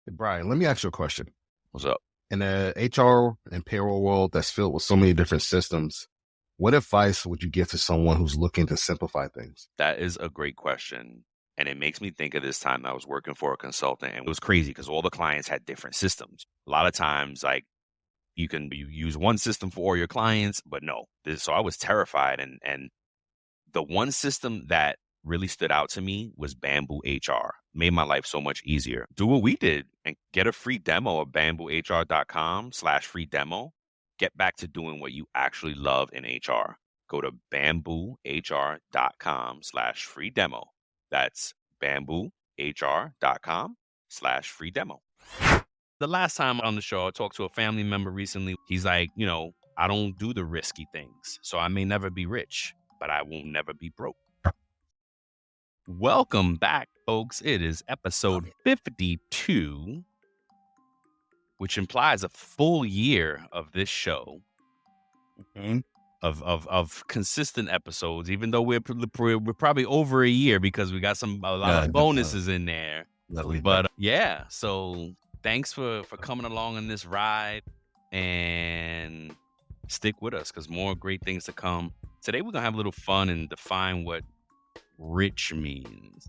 Hey, Brian, let me ask you a question. What's up? In the HR and payroll world that's filled with so many different systems, what advice would you give to someone who's looking to simplify things? That is a great question. And it makes me think of this time I was working for a consultant, and it was crazy because all the clients had different systems. A lot of times, like you use one system for all your clients, but no. So I was terrified, and the one system that really stood out to me was Bamboo HR. Made my life so much easier. Do what we did and get a free demo of bamboohr.com/free demo. Get back to doing what you actually love in HR. Go to bamboohr.com/free demo. That's bamboohr.com/free demo. The last time on the show, I talked to a family member recently. He's like, I don't do the risky things. So I may never be rich, but I will never be broke. Welcome back, folks. It is episode 52, which implies a full year of this show. Of consistent episodes, even though we're probably over a year because we got a lot of bonuses in there. But yeah, so thanks for coming along on this ride and stick with us because more great things to come. Today we're gonna have a little fun and define what rich means.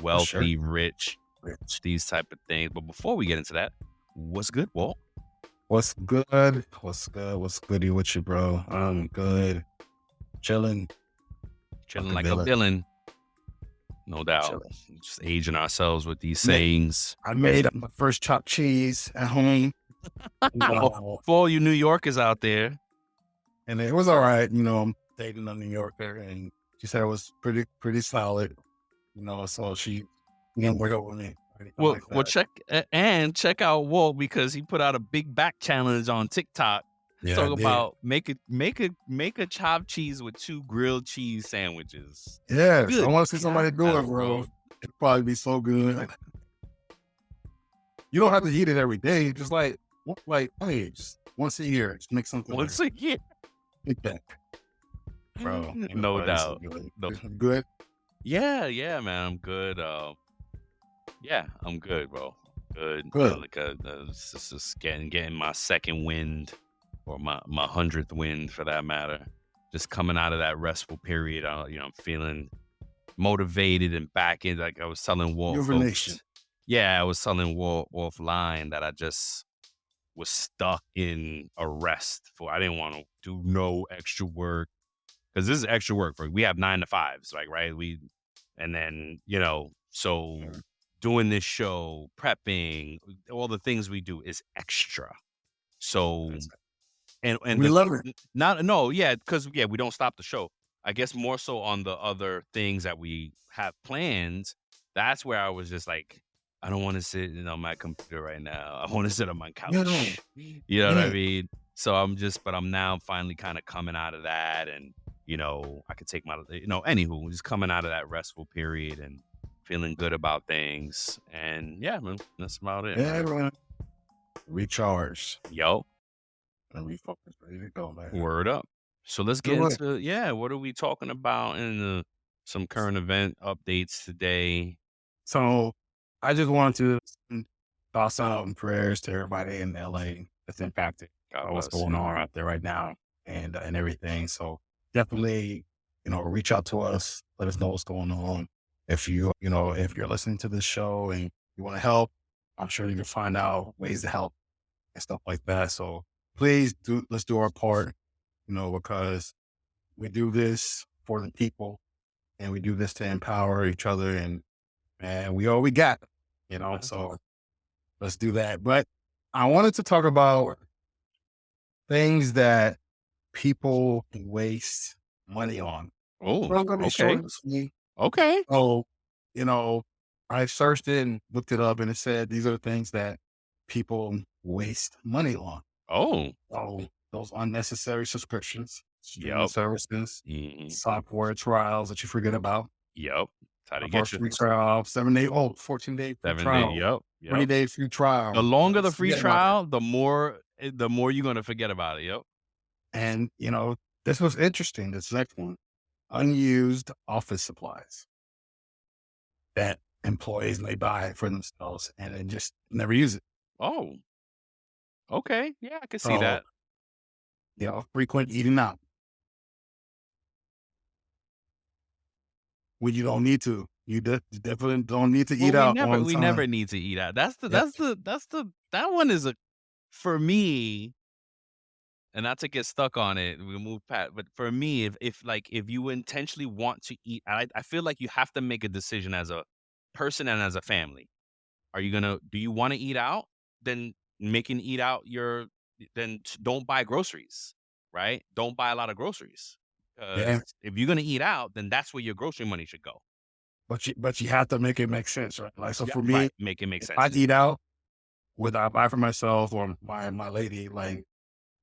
Wealthy, rich, these type of things. But before we get into that, what's good, Walt? What's good? What's goody with you, bro? I'm good. Chilling like a villain. No doubt. Chilling. Just aging ourselves with these sayings. I made my first chopped cheese at home. For all you New Yorkers out there. And it was all right. I'm dating a New Yorker and she said it was pretty solid. So she didn't work out with me. Well, check out Walt because he put out a big back challenge on TikTok. Yeah, talk about make a chopped cheese with 2 grilled cheese sandwiches. Yeah, I want to see somebody do it, bro. It'd probably be so good. You don't have to eat it every day. Just hey, just once a year, just make something. Once a year, bro. No doubt. Good. Yeah, man, I'm good. Yeah, I'm good, bro. Good. Just getting my second wind, or my 100th wind for that matter. Just coming out of that restful period. I'm feeling motivated and back in. Like I was telling Walt, I was telling Walt offline that I just was stuck in a rest I didn't want to do no extra work because this is extra work we have 9 to 5s, right? So. Doing this show, prepping, all the things we do is extra. So, and we love it. because we don't stop the show. I guess more so on the other things that we have planned. That's where I was just like, I don't want to sit on my computer right now. I want to sit on my couch. You know what I mean? So I'm now finally kind of coming out of that, and I could take my, anywho, just coming out of that restful period and feeling good about things, and yeah, man, that's about it. Yeah, everyone recharged. Yo, and refocused, ready to go, man. Word up. So let's get into what are we talking about in some current event updates today? So I just wanted to send thoughts out and prayers to everybody in LA that's impacted by what's going on out there right now and everything. So definitely, reach out to us, let us know what's going on. If you're listening to this show and you want to help, I'm sure you can find out ways to help and stuff like that. So please let's do our part, because we do this for the people and we do this to empower each other, and we all we got, so let's do that. But I wanted to talk about things that people waste money on. Oh, okay. Okay. So, I searched it and looked it up, and it said these are the things that people waste money on. Oh, those unnecessary subscriptions, services, mm-hmm. software trials that you forget about. Yep. How to get free trial, 14-day free trial. 20-day free trial. The longer the free trial, the more you're going to forget about it. Yep. And, this was interesting. This next one. Unused office supplies that employees may buy for themselves and then just never use it. Oh, okay. Yeah, I can see So, that. frequent eating out when you don't need to. You definitely don't need to eat Well, out all the we time. never need to eat out. Yep. That one is a for me, and not to get stuck on it, we move past. But for me, if you intentionally want to eat, I feel like you have to make a decision as a person and as a family. Do you want to eat out? Then making eat out don't buy groceries, right? Don't buy a lot of groceries. Yeah. Because if you're gonna eat out, then that's where your grocery money should go. But you have to make it make sense, right? Like, so Yeah, for me, right. Make it make if I sense. eat out, whether I buy for myself or my lady, like,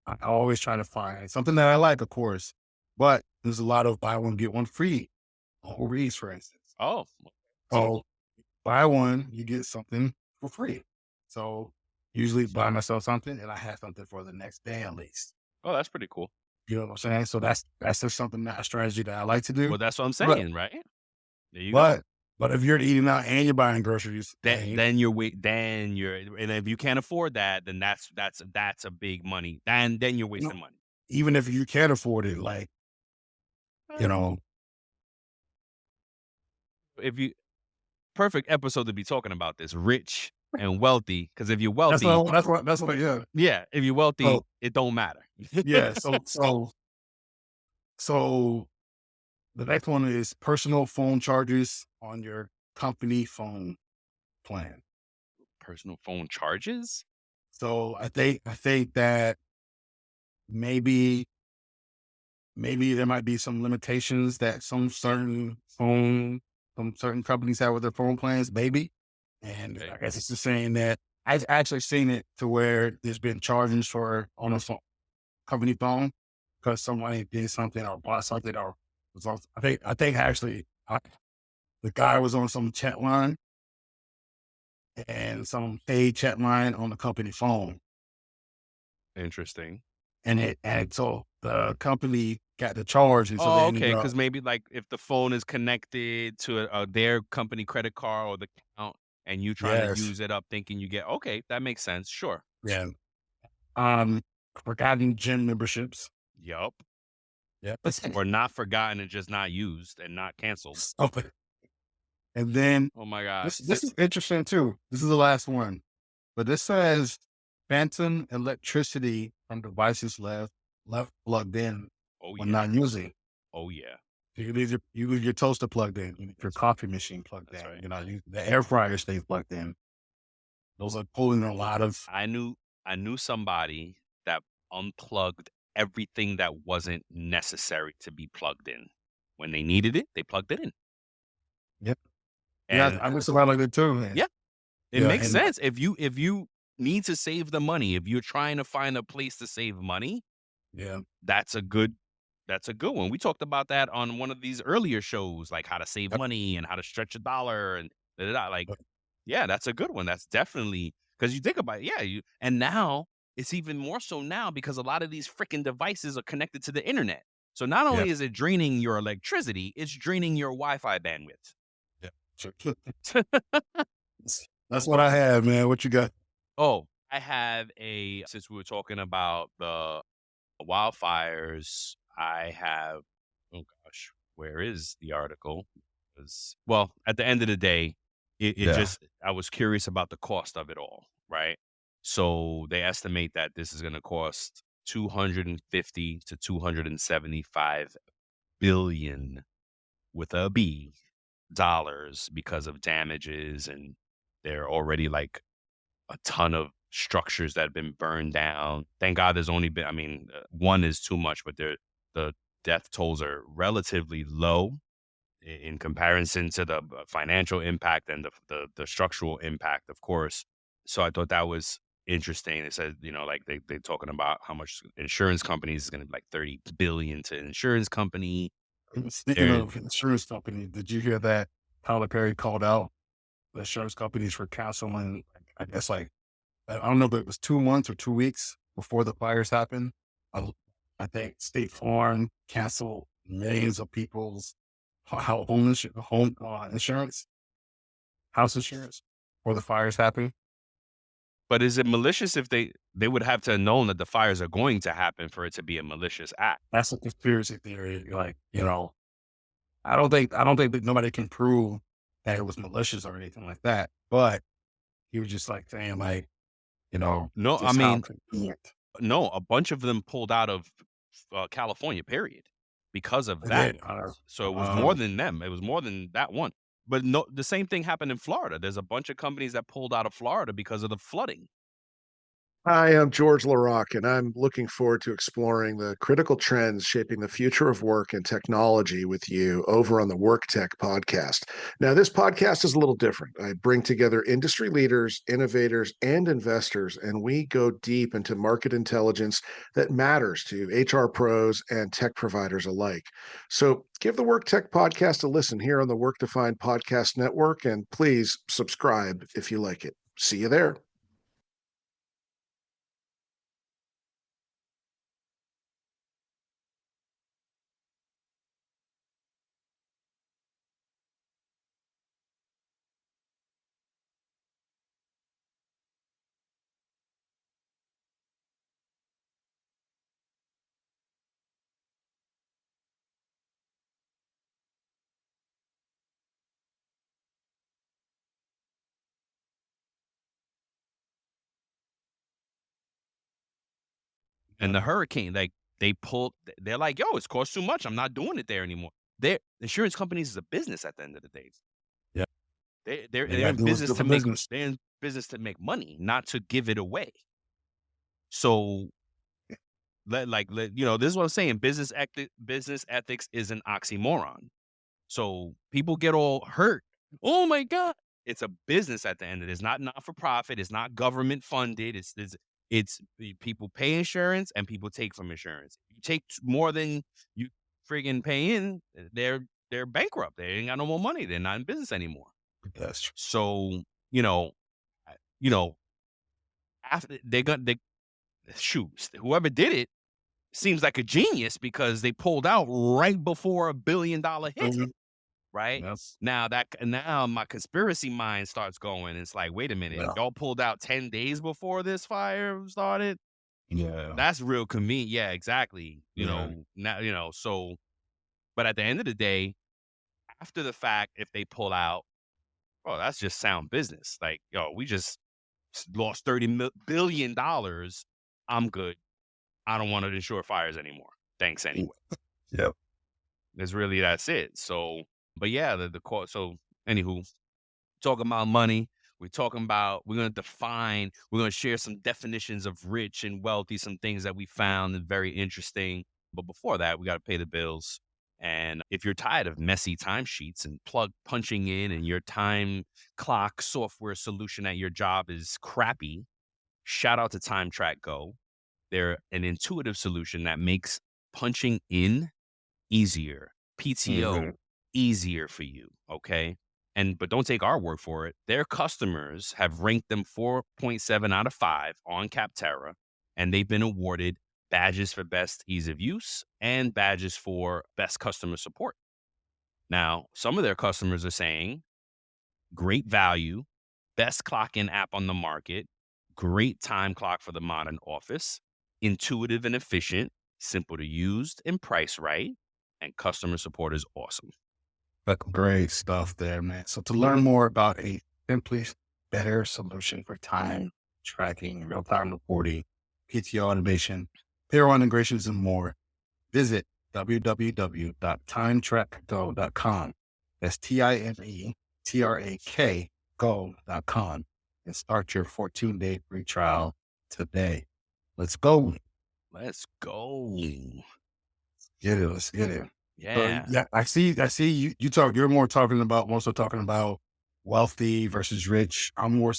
I always try to find something that I like, of course, but there's a lot of buy one, get one free on Reese, for instance. Oh, so So buy one, you get something for free. So usually buy myself something and I have something for the next day at least. oh, that's pretty cool. You know what I'm saying? So that's just something that a strategy that I like to do. Well, that's what I'm But saying, right? There you go. but but if you're eating out and you're buying groceries, hey, Then you're and if you can't afford that, then that's a big money. Then you're you know, wasting money. even if you can't afford it, like, you Eh, know, if you perfect episode to be talking about this, rich and wealthy. Because if you're that's wealthy, what that's what that's what yeah. yeah, if you're wealthy, So it don't matter. yeah, so the next one is personal phone charges on your company phone plan. Personal phone charges? So I think that maybe there might be some limitations that some certain companies have with their phone plans, maybe. And Okay, I guess it's just saying that I've actually seen it to where there's been charges for on a company phone because somebody did something or bought something or was on, I think actually the guy was on some chat line and some paid chat line on the company phone. interesting. And so the company got the charge, and so they Oh, ended okay. up Because maybe, like, if the phone is connected to their company credit card or the account and you trying to yes, use it up thinking you get okay, that makes sense, sure. yeah. Um, Forgotten gym memberships. Yup. Yeah. Or not forgotten and just not used and not canceled. Something. And then Oh my gosh. this is interesting too. This is the last one, but this says phantom electricity from devices left plugged in Oh, when yeah. not using. Oh, yeah. You leave your toaster plugged in, you leave your That's coffee machine plugged that's in. right. You know, the air fryer stays plugged in. Those are pulling a lot of I knew I knew somebody that unplugged everything that wasn't necessary to be plugged in. When they needed it, they plugged it in. yep. Yeah, And I know somebody like that too, man. yeah, it Yeah, makes and sense. If you need to save the money, if you're trying to find a place to save money, yeah, that's a good that's a good one. We talked about that on one of these earlier shows, like how to save yep, money and how to stretch a dollar and da, da, da. Like, yep, yeah, that's a good one. That's definitely because you think about it, yeah, you and now it's even more so now because a lot of these freaking devices are connected to the internet. So not only yep, is it draining your electricity, it's draining your Wi-Fi bandwidth. yep. Sure. That's what I have, man. What you got? Oh, I have a since we were talking about the wildfires, I have oh gosh, where is the article? 'Cause well, at the end of the day, it Yeah. just I was curious about the cost of it all, right? So they estimate that this is gonna cost 250 to 275 billion with a B dollars because of damages and they're already like a ton of structures that have been burned down. Thank God there's only been, I mean, one is too much, but the death tolls are relatively low in comparison to the financial impact and the structural impact, of course. So I thought that was interesting. They said, like they talking about how much insurance companies is going to be like 30 billion to insurance company. Speaking There, of insurance company, did you hear that Tyler Perry called out the insurance companies for canceling? I guess like I don't know, but it was 2 months or 2 weeks before the fires happened. I, I think State Farm canceled millions of people's home insurance. house insurance before the fires happen. But is it malicious if they would have to have known that the fires are going to happen for it to be a malicious act? That's a conspiracy theory. Like, I don't think that nobody can prove that it was malicious or anything like that. But he was just like saying, like, No, I just how mean, convenient. no, a bunch of them pulled out of California, period, because of I that. did. I don't So it was more than them. It was more than that one. But no, the same thing happened in Florida. There's a bunch of companies that pulled out of Florida because of the flooding. Hi, I'm George LaRock, and I'm looking forward to exploring the critical trends shaping the future of work and technology with you over on the Work Tech podcast. Now, this podcast is a little different. I bring together industry leaders, innovators, and investors, and we go deep into market intelligence that matters to HR pros and tech providers alike. So give the Work Tech podcast a listen here on the Work Defined Podcast Network, and please subscribe if you like it. See you there. And the hurricane, like they're like, yo, it's cost too much. I'm not doing it there anymore. Their insurance companies is a business at the end of the day. Yeah. They They're got to in do what's business good to for make business. they're in business to make money, not to give it away. So this is what I'm saying. Business ethics is an oxymoron. So people get all hurt. Oh my God. It's a business at the end of it. It's not for profit. It's not government funded. People pay insurance and people take from insurance. You take more than you friggin' pay in, they're bankrupt. They ain't got no more money. They're not in business anymore. That's true. So, you know, you know, after they shoot, whoever did it seems like a genius because they pulled out right before $1 billion hit. Mhm. Right? Yes. Now my conspiracy mind starts going. It's like, wait a minute, Yeah. y'all pulled out 10 days before this fire started? Yeah. That's real convenient. Yeah, exactly. Yeah. Now, so but at the end of the day, after the fact, if they pull out, oh, that's just sound business. Like, yo, we just lost $30 billion. I'm good. I don't want to insure fires anymore. Thanks anyway. Yep. That's it. So, but yeah, the court. So, anywho, talking about money. We're going to we're going to share some definitions of rich and wealthy, some things that we found very interesting. But before that, we got to pay the bills. And if you're tired of messy timesheets and punching in and your time clock software solution at your job is crappy, shout out to Time Track Go. They're an intuitive solution that makes punching in easier, PTO Mhm. easier for you, okay? But don't take our word for it. Their customers have ranked them 4.7 out of 5 on Capterra, and they've been awarded badges for best ease of use and badges for best customer support. Now, some of their customers are saying great value, best clock in app on the market, great time clock for the modern office, intuitive and efficient, simple to use and price right, and customer support is awesome. That's great stuff there, man. So to learn more about a simply better solution for time tracking, real-time reporting, PTO automation, payroll integrations, and more, visit www.timetrackgo.com. That's TIMETRAK go.com and start your 14-day free trial today. Let's go. Let's go. Get it. Let's get it. So Yeah. yeah, I see you're more so talking about wealthy versus rich. It's a I'm more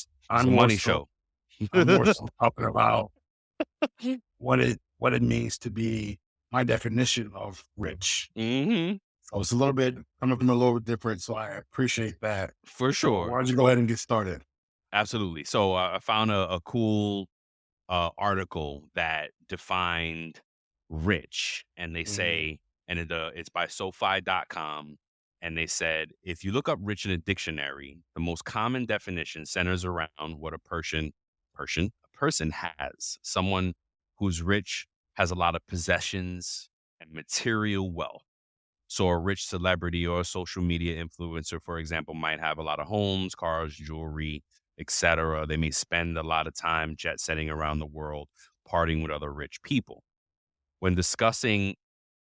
money so show. I'm more so talking about what it means to be my definition of rich. hmm So it's a little bit coming from a little bit different. So I appreciate that. For So sure. why don't you go ahead and get started? Absolutely. So I found a cool article that defined rich, and they Mhm. say, and it's by SoFi.com. And they said, if you look up rich in a dictionary, the most common definition centers around what a person has. Someone who's rich has a lot of possessions and material wealth. So a rich celebrity or a social media influencer, for example, might have a lot of homes, cars, jewelry, etc. They may spend a lot of time jet setting around the world, partying with other rich people. When discussing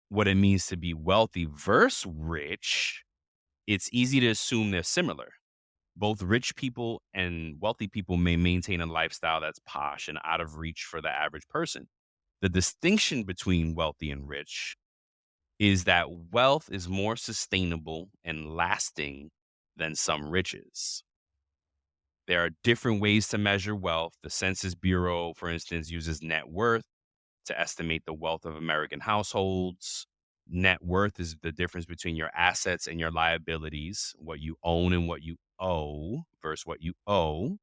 what it means to be wealthy versus rich, it's easy to assume they're similar. Both rich people and wealthy people may maintain a lifestyle that's posh and out of reach for the average person. The distinction between wealthy and rich is that wealth is more sustainable and lasting than some riches. There are different ways to measure wealth. The Census Bureau, for instance, uses net worth to estimate the wealth of American households. Net worth is the difference between your assets and your liabilities, what you own and what you owe versus what you owe.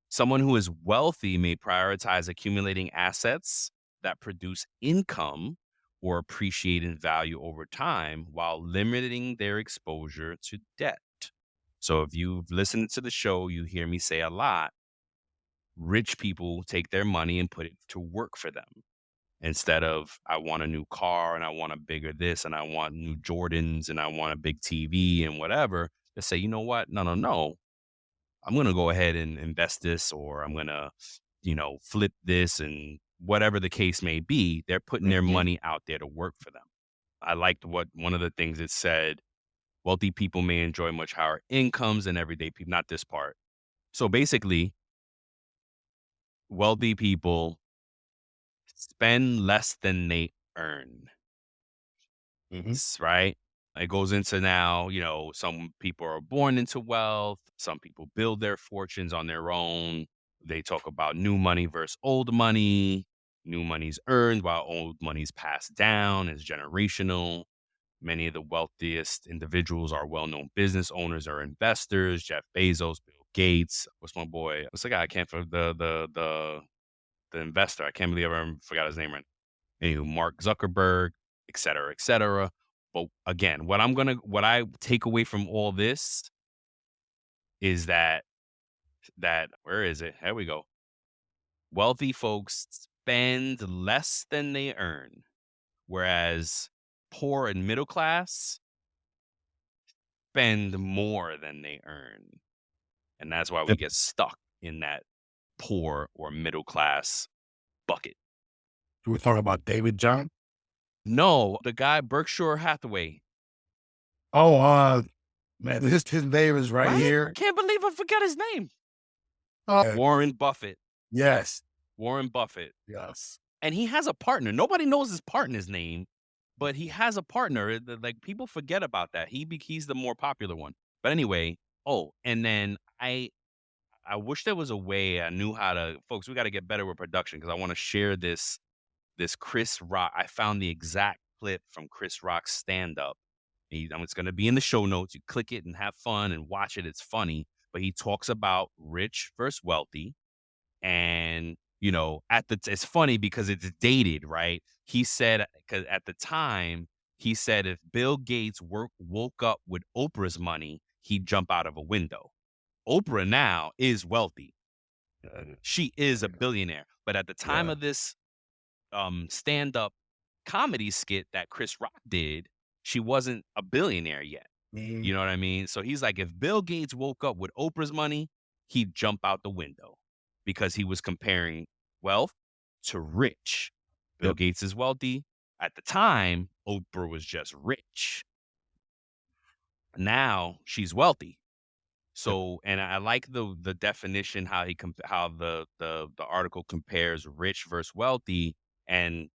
Someone who is wealthy may prioritize accumulating assets that produce income or appreciate in value over time while limiting their exposure to debt. So if you've listened to the show, you hear me say a lot, rich people take their money and put it to work for them. Instead of, I want a new car and I want a bigger this and I want new Jordans and I want a big TV and whatever, they say, you know what? No, no, no. I'm going to go ahead and invest this, or I'm going to, flip this, and whatever the case may be, they're putting their Mhm. money out there to work for them. I liked what one of the things it said, wealthy people may enjoy much higher incomes than everyday people, not this part. So basically, wealthy people spend less than they earn. Mhm. Right? It goes into now, some people are born into wealth. Some people build their fortunes on their own. They talk about new money versus old money. New money's earned while old money's passed down, is generational. Many of the wealthiest individuals are well-known business owners or investors. Jeff Bezos, Bill Gates. What's my boy? What's the guy? I can't for the investor. I can't believe I forgot his name right Mark Zuckerberg, et cetera, et cetera. But again, what I take away from all this is that where is it? There we go. Wealthy folks spend less than they earn, whereas poor and middle class spend more than they earn. And that's why we Yep. get stuck in that poor or middle class bucket. We're talking about David John. No, the guy Berkshire Hathaway, Oh, man, his name is right right? I here. can't believe I forgot his name. Oh, Warren Buffett. yes, Warren Buffett. yes. And he has a partner. Nobody knows his partner's name, but he has a partner. Like, people forget about that. He's the more popular one. But anyway, and then I wish there was a way I knew how to, folks, we got to get better with production because I want to share this Chris Rock. I found the exact clip from Chris Rock's stand up. It's going to be in the show notes. You click it and have fun and watch it. It's funny. But he talks about rich versus wealthy. And, it's funny because it's dated, right? He said, because at the time, he said if Bill Gates woke up with Oprah's money, he'd jump out of a window. Oprah now is wealthy. Uh, She is a billionaire. But at the time yeah. of this stand-up comedy skit that Chris Rock did, she wasn't a billionaire yet. Mhm. You know what I mean? So he's like, if Bill Gates woke up with Oprah's money, he'd jump out the window because he was comparing wealth to rich. Bill Yep. Gates is wealthy. At the time, Oprah was just rich. Now she's wealthy. Yep. So, and I like the definition how how the article compares rich versus wealthy, and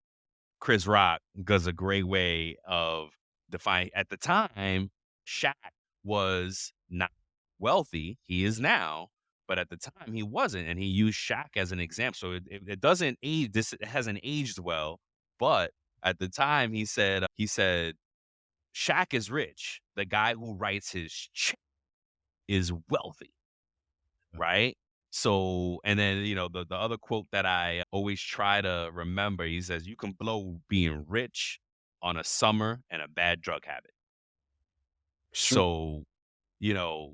Chris Rock does a great way of defining. At the time, Shaq was not wealthy. He is now, but at the time he wasn't, and he used Shaq as an example. So it doesn't age. It hasn't aged well. But at the time, he said Shaq is rich. The guy who writes his check is wealthy, right? So, and then, the other quote that I always try to remember, he says, you can blow being rich on a summer and a bad drug habit. Sure. So,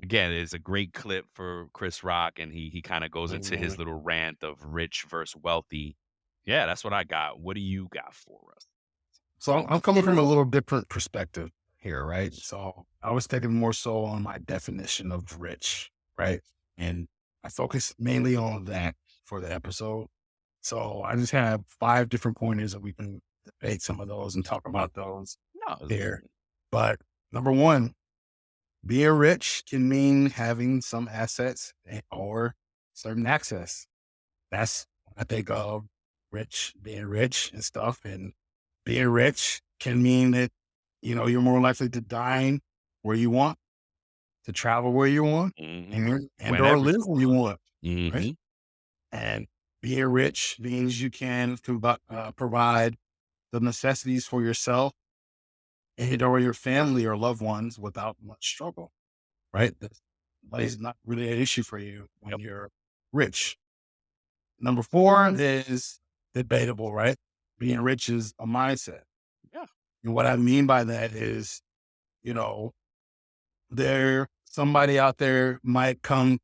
again, it's a great clip for Chris Rock, and he kind of goes into his Mhm. little rant of rich versus wealthy. Yeah, that's what I got. What do you got for us? So I'm coming from a little different perspective here, right? So I was thinking more so on my definition of rich, right? And I focus mainly on that for the episode. So I just have 5 different pointers that we can debate some of those and talk about those No, here. But number one, being rich can mean having some assets or certain access. That's what I think of being rich and stuff. And being rich can mean that, you're more likely to dine where you want, to travel where you want, hmm and or whenever live you where you want. want, right? hmm And being rich means you can provide the necessities for yourself and or your family or loved ones without much struggle, right? Money's not really an issue for you when Yep. you're rich. Number 4 is debatable, right? Being rich is a mindset. Yeah. And what I mean by that is, you know, somebody out there might come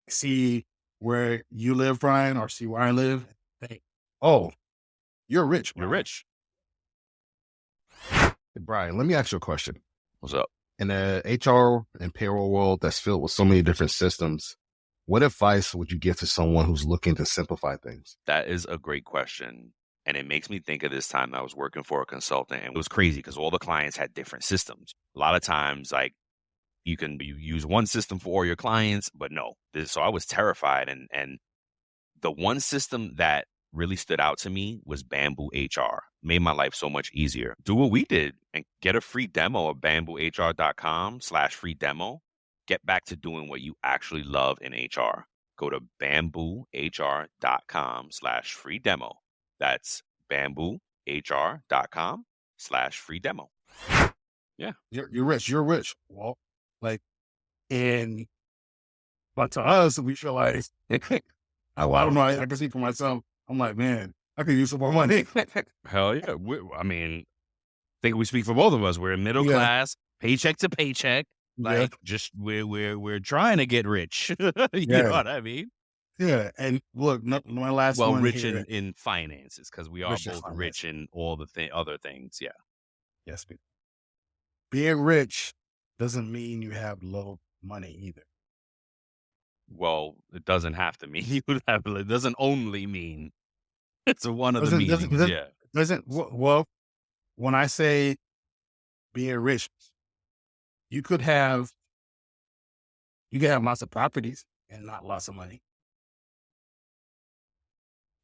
see where you live, Brian, or see where I live, and think, oh, you're rich, You're Brian. rich. Hey, Brian, let me ask you a question. What's up? In the HR and payroll world that's filled with so many different systems, what advice would you give to someone who's looking to simplify things? That is a great question. And it makes me think of this time I was working for a consultant, and it was crazy because all the clients had different systems. A lot of times, like, you use one system for all your clients, but no. So I was terrified. And the one system that really stood out to me was Bamboo HR. Made my life so much easier. Do what we did and get a free demo of bamboohr.com/free demo. Get back to doing what you actually love in HR. Go to bamboohr.com/free demo. That's bamboohr.com/free demo. Yeah. You're rich. You're rich. Well, like, and but to us, we feel like, I don't know. I can see for myself. I'm like, man, I could use some more money. Hell yeah. I mean, think we speak for both of us. We're in middle Yeah. class, paycheck to paycheck. Yeah. Like, just we're trying to get rich. You know Yeah. what I mean? Yeah. And look, my last Well, one rich here. in finances, because we are Rich in both finance. rich in all the other things. Yeah. Yes. Being rich doesn't mean you have low money either. Well, it doesn't have to mean you have. It doesn't only mean it's one of the Doesn't doesn't meanings. doesn't, Yeah. doesn't well, when I say being rich, you could have lots of properties and not lots of money.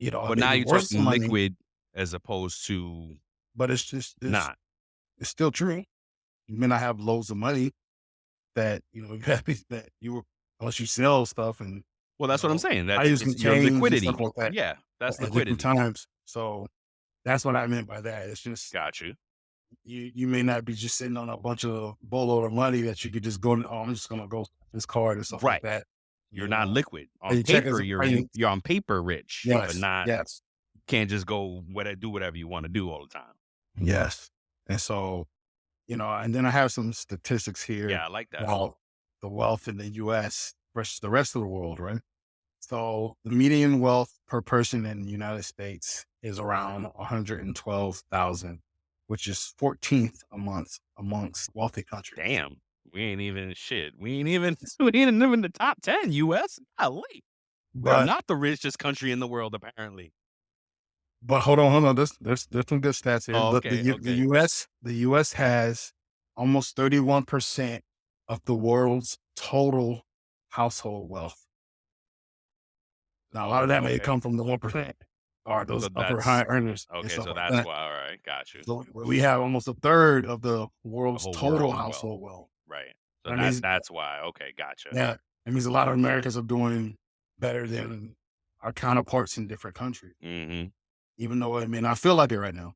But now Maybe you're worth some talking money, liquid as opposed to but it's not. still true. You may not have loads of money that you have that unless you sell stuff and Well, that's what I'm saying. I That's use it's some your change and liquidity. stuff like that Yeah, that's at different liquidity. times. So that's what I meant by that. It's just Got you. you may not be just sitting on a bunch of boatload of money that you could just go, oh, I'm just gonna go this card or stuff like Right. that. You're not liquid. Are On you checking paper, some- are you- you're on paper rich, but Yes, not yes, can't just go do whatever you want to do all the time. yes. And so, and then I have some statistics here Yeah, I like that. about the wealth in the US versus the rest of the world, right? So the median wealth per person in the United States is around 112,000, which is 14th amongst wealthy countries. Damn, we ain't even shit. We ain't even in the top 10 US. Golly. We're But not the richest country in the world, apparently. hold on. There's some good stats here. Oh, The, okay, the okay. the US has almost 31% of the world's total household wealth. Now, a lot of that may Okay. come from the 1% or those So upper that's high earners. and okay. stuff So like that's that. why. All right, got you. So we have almost a third of the world's whole total world's household wealth. Right. So That means, that's why. Okay, gotcha. yeah, it means a lot of Americans are doing better than our counterparts in different countries, Mm-hmm. even though it may not feel like it right now.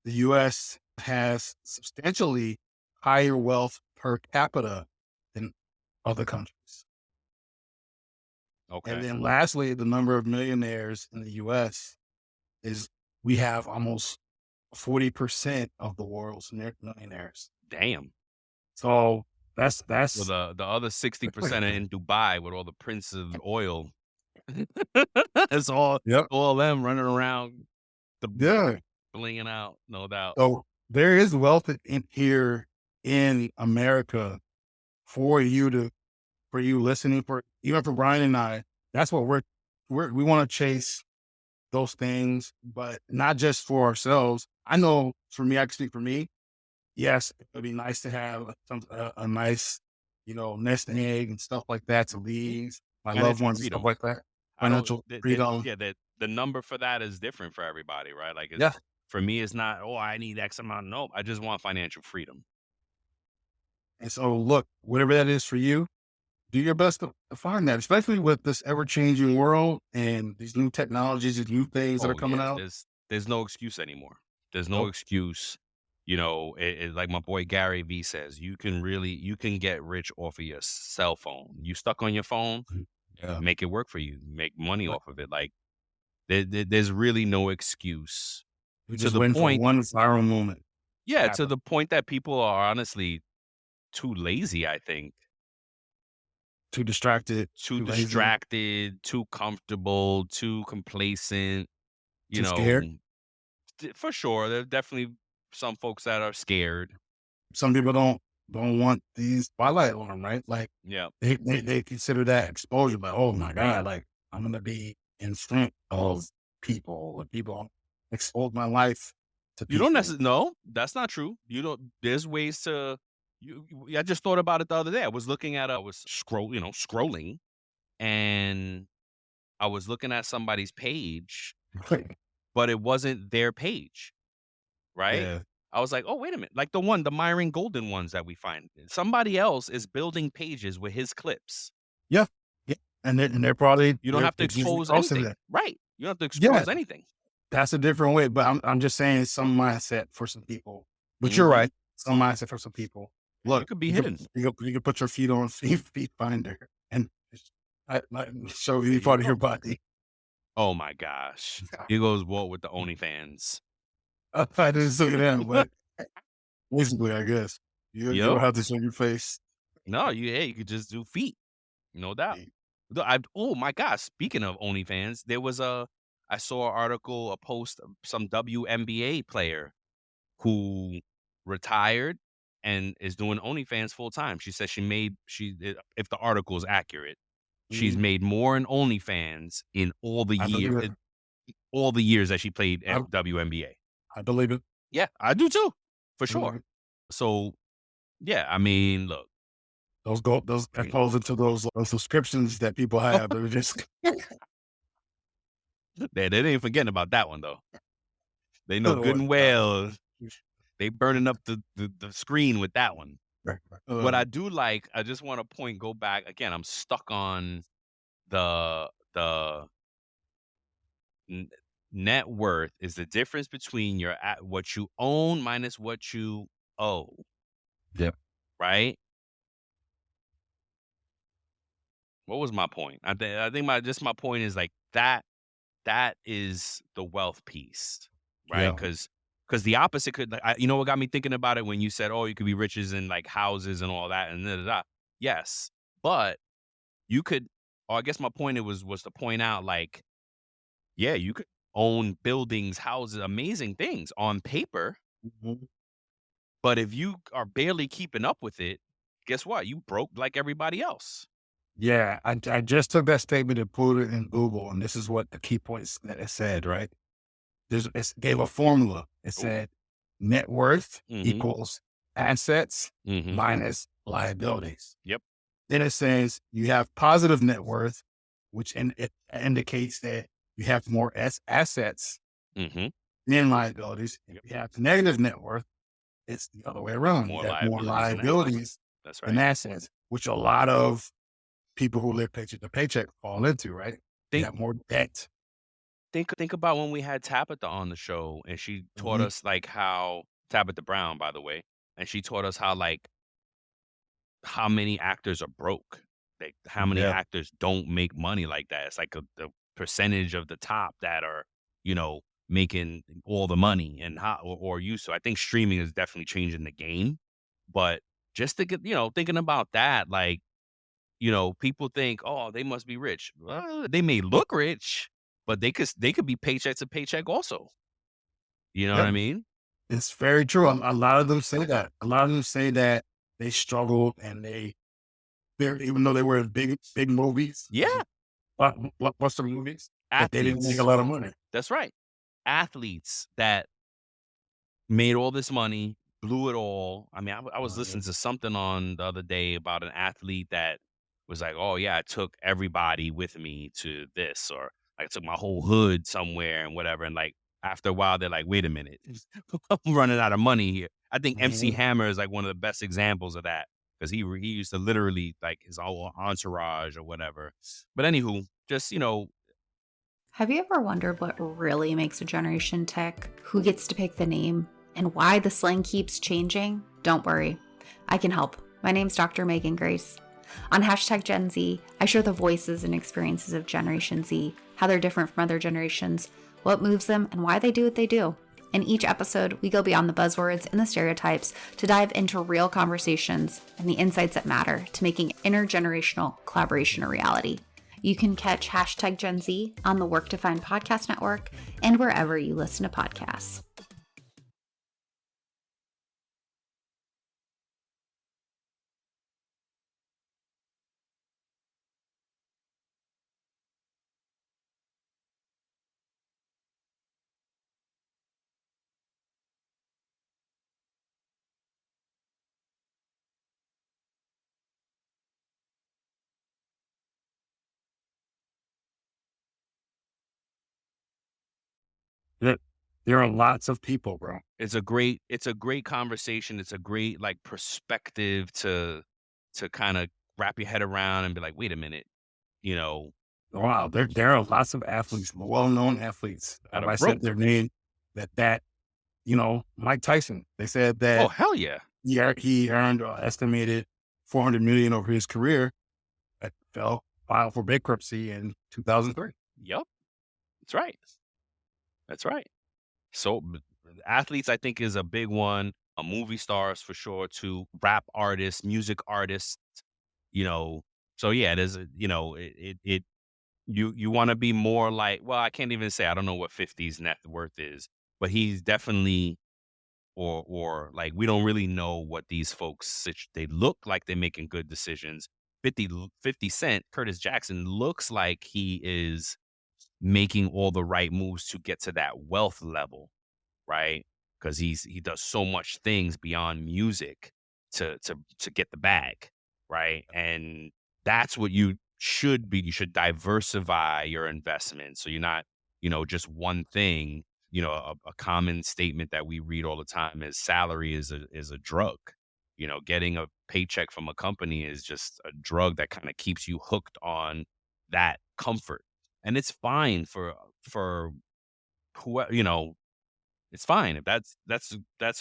The U.S. has substantially higher wealth per capita than other countries. Okay. And then lastly, the number of millionaires in the U.S. we have almost 40% of the world's millionaires. Damn. So Well, that's the other 60% are in Dubai with all the prince of oil. It's yep. all them running around, the Yeah. blinging out, no doubt. So there is wealth in here in America for you listening, for even for Brian and I. That's what we want to chase those things, but not just for ourselves. I know for me, I can speak for me. Yes, it would be nice to have a nice, nest egg and stuff like that to leave my loved Financial ones and stuff freedom. like that. I don't Financial freedom. yeah, the number for that is different for everybody, right? Like, Yeah. for me, it's not, "Oh, I need X amount." Nope, I just want financial freedom. And so look, whatever that is for you, do your best to find that, especially with this ever changing world and these new technologies and new things that are Oh, coming yeah, out. there's no excuse anymore. There's no Nope. excuse. Like my boy Gary V says, you can get rich off of your cell phone. You stuck on your phone, Yeah. make it work for you. Make money Like, off of it. Like, there's really no excuse. you're To just the waiting for point, one viral moment to yeah, to happen. the point that people are honestly too lazy, I think. Too distracted, Too too lazy, distracted, too comfortable, too complacent, you too know, scared. for sure. There are definitely some folks that are scared. Some people don't want these spotlight on them, right? Like Yeah. they consider that exposure, like, oh my God, like I'm gonna be in front of people, or people expose my life to You don't people. necessarily no, that's not true. You don't there's ways to I just thought about it the other day. I was looking at I was scrolling, and I was looking at somebody's page, but it wasn't their page, right? Yeah. I was like, "Oh, wait a minute." Like the Myron Golden ones that we find. Somebody else is building pages with his clips. Yeah. Yeah. And they're probably You don't have to it's usually expose close to anything. that. Right. You don't have to Yeah. expose anything. That's a different way. But I'm just saying some mindset for some people. But you're Mhm. right. Some mindset for some people. You Look, could be hidden. you can put your feet on feet finder and show There any you part of your go. body. Oh my gosh. Here goes Walt with the OnlyFans. I didn't see that, but basically, I guess you don't Yep. have to show your face. No, you could just do feet, no doubt. Oh my gosh, speaking of OnlyFans, I saw an article, a post of some WNBA player who retired and is doing OnlyFans full time. She says if the article is accurate, she's Mhm. made more in OnlyFans in I believe it. all the years that she played I, at WNBA. I believe it. Yeah, I do too, for I believe sure. it. So yeah, I mean, look, Those that falls into those subscriptions that people have. They're just they ain't forgetting about that one though. They know good oh, and God. well they burning up the screen with that one. What I Uh, do like, I just want to go back again. I'm stuck on the n- net worth is the difference between what you own minus what you owe, yeah, right? What was my point? I think my point is like that is the wealth piece, right? yeah. Because the opposite could, like, you know what got me thinking about it when you said, "Oh, you could be riches in like houses and all that," and da, da, da. Yes, but you could. Or I guess my point was to point out, like, yeah, you could own buildings, houses, amazing things on paper, Mhm. but if you are barely keeping up with it, guess what? You broke like everybody else. Yeah, I just took that statement and put it in Google, and this is what the key points that it said, right? It gave a formula. It Oh, said net worth mm-hmm, equals assets mm-hmm. minus liabilities. Yep. Then it says you have positive net worth, which it indicates that you have more assets Mm-hmm. than liabilities. If Yep. you have negative net worth, it's the other way around. You More have more liabilities than assets. liabilities That's than right. assets, which a lot of people who live paycheck to paycheck fall into, right? You Think have more debt. think about when we had Tabitha on the show and she taught Mhm. us like how Tabitha Brown, by the way, and she taught us how like how many actors are broke. Like how many Yeah. actors don't make money like that. It's like the percentage of the top that are, making all the money and how or used to. I think streaming is definitely changing the game, but just to get, thinking about that, like, people think, oh, they must be rich. Well, they may look rich, but they could be paycheck to paycheck also. You know what I Yep. mean? It's very true. A lot of them say that. A lot of them say that they struggled and they're even though they were in big movies, Yeah. blockbuster movies, that they didn't make a Athletes. lot of money. That's right. Athletes that made all this money, blew it all. I mean, I was listening to something on the other day about an athlete that was like, "Oh yeah, I took everybody with me to this, or I took my whole hood somewhere and whatever." And like after a while, they're like, "Wait a minute, I'm running out of money here." I think MC Mhm. Hammer is like one of the best examples of that because he used to literally like his whole entourage or whatever. But anywho, just Have you ever wondered what really makes a generation tick? Who gets to pick the name? And why the slang keeps changing? Don't worry, I can help. My name's Dr. Megan Grace. On hashtag Gen Z, I share the voices and experiences of Generation Z, how they're different from other generations, what moves them, and why they do what they do. In each episode, we go beyond the buzzwords and the stereotypes to dive into real conversations and the insights that matter to making intergenerational collaboration a reality. You can catch hashtag Gen Z on the Work to Find podcast network and wherever you listen to podcasts. There, there are lots of people, bro. it's a great conversation. It's a great like perspective to kind of wrap your head around and be like, wait a minute, you know, Wow, there are lots of athletes, well-known athletes. that If are I said broke. their name, Mike Tyson. They said Oh that hell yeah. he earned estimated 400 million over his career. That filed for bankruptcy in 2003. Yep. That's right. That's right. So athletes, I think, is a big one. Movie stars for sure too. Rap artists, music artists. You know. So yeah, there's it you want to be more like, well, I can't even say, I don't know what 50's net worth is, but he's definitely, or like we don't really know what these folks they look like they're making good decisions. 50 Cent, Curtis Jackson looks like he is making all the right moves to get to that wealth level, right? Because he does so much things beyond music to get the bag, right? And that's what you should be. You should diversify your investments, so you're not, just one thing. A common statement that we read all the time is salary is a drug. Getting a paycheck from a company is just a drug that kind of keeps you hooked on that comfort, and it's fine for who it's fine if that's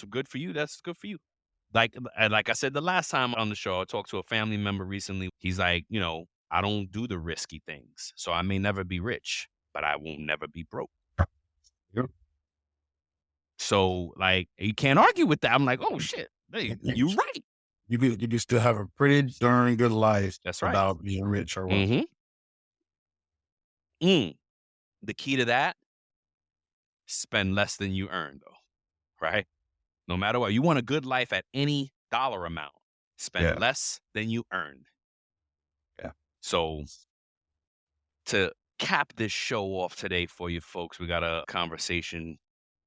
good for you. That's good for you. Like I said the last time on the show, I talked to a family member recently. He's like, I don't do the risky things, so I may never be rich, but I won't never be broke. Yep. So like you can't argue with that. I'm like, oh shit, hey, you're right. You can still have a pretty darn good life That's right. without being rich or wealthy. The key to that: spend less than you earn, though. Right? No matter what, you want a good life at any dollar amount. Spend Yeah. less than you earn. Yeah. So to cap this show off today for you folks, we got a conversation.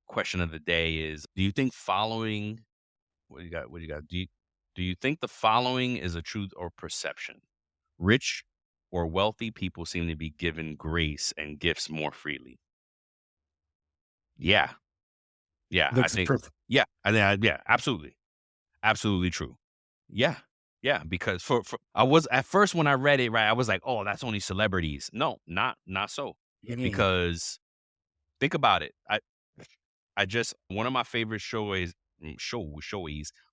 Question of the day is: do you think following? What do you got? What do you got? Do you think the following is a truth or perception? Rich or wealthy people seem to be given grace and gifts more freely. Yeah, yeah, I Looks think. perfect. Yeah, yeah, absolutely, absolutely true. Yeah, yeah, because for I was at first when I read it, right, I was like, oh, that's only celebrities. No, not so. Mhm. Because think about it. I just one of my favorite showies.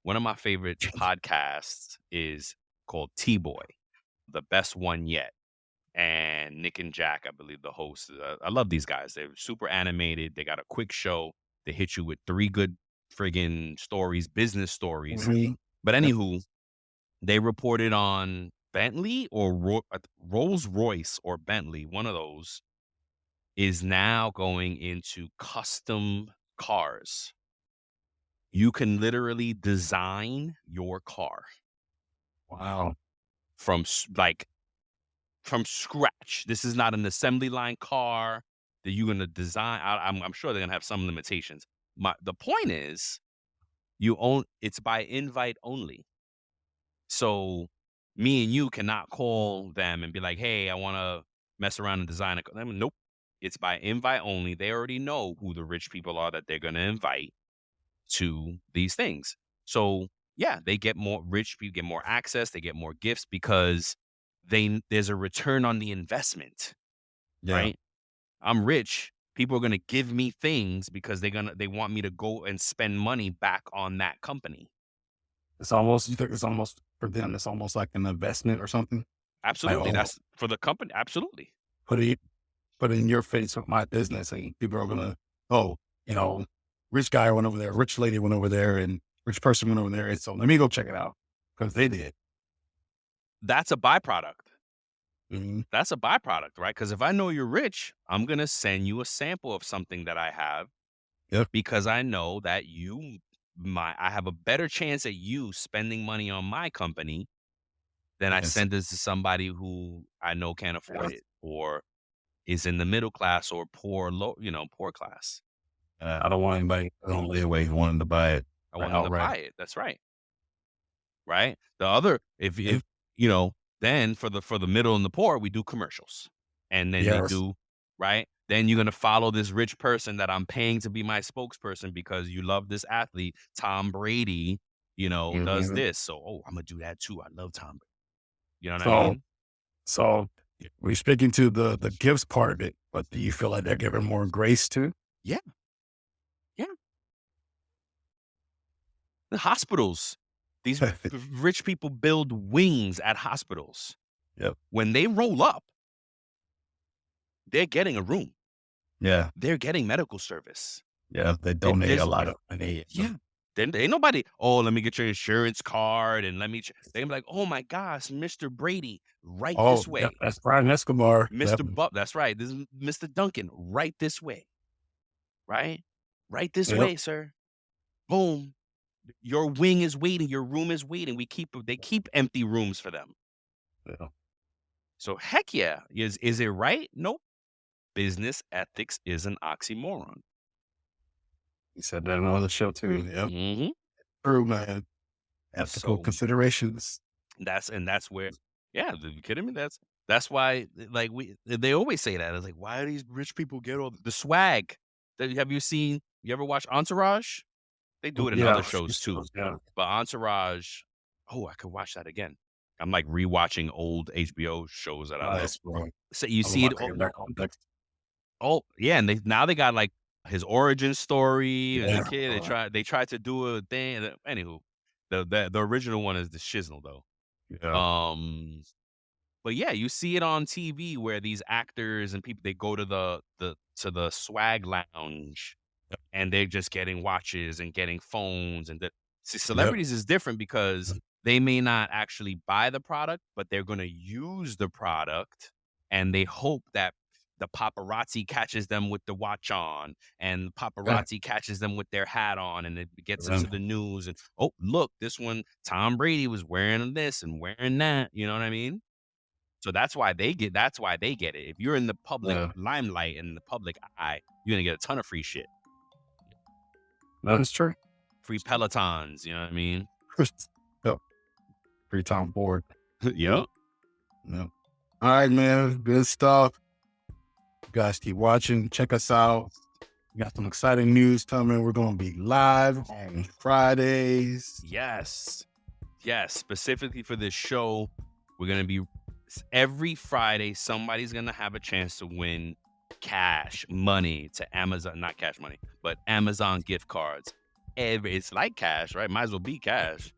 One of my favorite podcasts is called T Boy, the best one yet. And Nick and Jack, I believe the hosts. I love these guys. They're super animated. They got a quick show. They hit you with 3 good friggin' stories, business stories. Mhm. But Yep. anywho, They reported on Bentley or Rolls Royce or Bentley, one of those, is now going into custom cars. You can literally design your car Wow. from scratch. This is not an assembly line car that you're going to design. I'm sure they're going to have some limitations. The point is, it's by invite only. So me and you cannot call them and be like, hey, I want to mess around and design a car. Nope. It's by invite only. They already know who the rich people are that they're going to invite to these things. So yeah, they get more rich people, get more access, they get more gifts because there's a return on the investment, Yeah. right? I'm rich. People are going to give me things because they want me to go and spend money back on that company. You think it's almost for them, it's almost like an investment or something? Absolutely. Like, That's for the company. Absolutely. put in your face with my business, and people are gonna, you know, rich guy went over there, rich lady went over there, and rich person went over there, and so let me go check it out because they did. That's a byproduct. Mm-hmm. That's a byproduct, right? Because if I know you're rich, I'm going to send you a sample of something that I have. Yep. Because I know that I have a better chance at you spending money on my company than I send this to somebody who I know can't afford it or is in the middle class or poor class. I don't want anybody wanting to buy it. I want them to buy it. That's right. Right. The other, if then for the middle and the poor, we do commercials, and then they do right. Then you're gonna follow this rich person that I'm paying to be my spokesperson because you love this athlete, Tom Brady. Does this, so I'm gonna do that too. I love Tom Brady. You know what I mean? So we're speaking to the gifts part of it, but do you feel like they're giving more grace too? Yeah. The hospitals. These rich people build wings at hospitals. Yep. When they roll up, they're getting a room. Yeah. They're getting medical service. Yeah. They donate a lot of money. Yeah. Then ain't nobody, let me get your insurance card and let me, they're like, oh my gosh, Mr. Brady, this way. Yeah, that's Brian Escobar. That's right. This is Mr. Duncan, right this way. Right? Right this way, sir. Boom. Your wing is waiting. Your room is waiting. They keep empty rooms for them. Yeah. So heck yeah. Is it right? Nope. Business ethics is an oxymoron. You said that on the show too. Yep. Mm-hmm. True, man. Ethical considerations. That's where, yeah, are you kidding me? That's why, like, they always say that. It's like, why do these rich people get all the swag? You ever watch Entourage? They do it in other shows too. Yeah. But Entourage, I could watch that again. I'm like rewatching old HBO shows that I love. Bro. So you see it. Oh yeah, and they got like his origin story as a kid. They tried to do a thing. Anywho, the original one is the shiznle though. Yeah. But yeah, you see it on TV where these actors and people, they go to the swag lounge and they're just getting watches and getting phones celebrities is different because they may not actually buy the product, but they're going to use the product and they hope that the paparazzi catches them with the watch on and paparazzi catches them with their hat on and it gets into the news and, oh, look, this one, Tom Brady was wearing this and wearing that. You know what I mean? So that's why they get it. If you're in the public limelight and the public eye, you're going to get a ton of free shit. That's true. Free Pelotons, you know what I mean? Yep. Free time board. Yep. Yep. All right, man. Good stuff. You guys keep watching. Check us out. We got some exciting news coming. We're going to be live on Fridays. Yes. Specifically for this show, we're going to be every Friday. Somebody's going to have a chance to win cash money to Amazon, not cash money, but Amazon gift cards. It's like cash, right? Might as well be cash.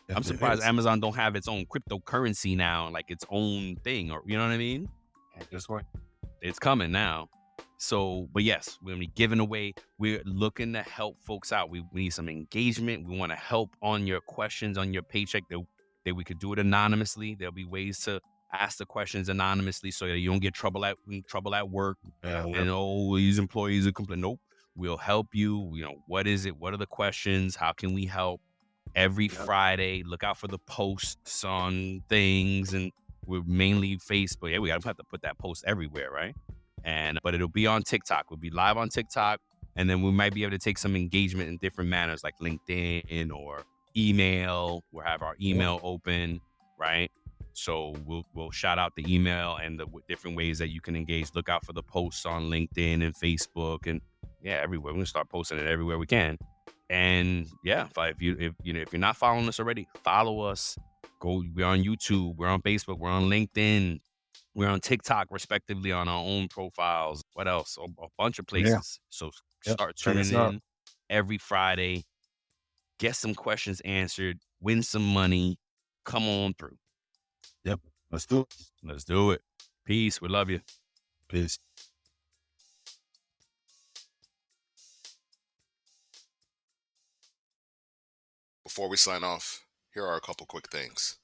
I'm surprised Amazon don't have its own cryptocurrency now, like its own thing, or you know what I mean? This way. It's coming now. So, but yes, we're gonna be giving away. We're looking to help folks out. We need some engagement. We want to help on your questions, on your paycheck. we could do it anonymously. There'll be ways to ask the questions anonymously so that you don't get trouble at work. And these employees are complaining. Nope, we'll help you. What is it? What are the questions? How can we help? Every Friday, look out for the posts on things, and we're mainly Facebook. Yeah, we gotta have to put that post everywhere, right? But it'll be on TikTok. We'll be live on TikTok, and then we might be able to take some engagement in different manners, like LinkedIn or email. We'll have our email open, right? So we'll shout out the email and the different ways that you can engage. Look out for the posts on LinkedIn and Facebook, and everywhere. We're gonna start posting it everywhere we can. And if you're not following us already, follow us. We're on YouTube, we're on Facebook, we're on LinkedIn, we're on TikTok, respectively, on our own profiles. What else? A bunch of places. So start tuning in every Friday. Get some questions answered. Win some money. Come on through. Yep. Let's do it. Let's do it. Peace. We love you. Peace. Before we sign off, here are a couple quick things.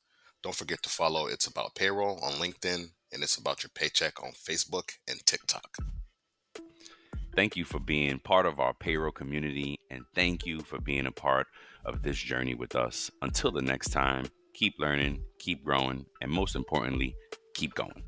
Don't forget to follow It's About Payroll on LinkedIn and It's About Your Paycheck on Facebook and TikTok. Thank you for being part of our payroll community, and thank you for being a part of this journey with us. Until the next time, keep learning, keep growing, and most importantly, keep going.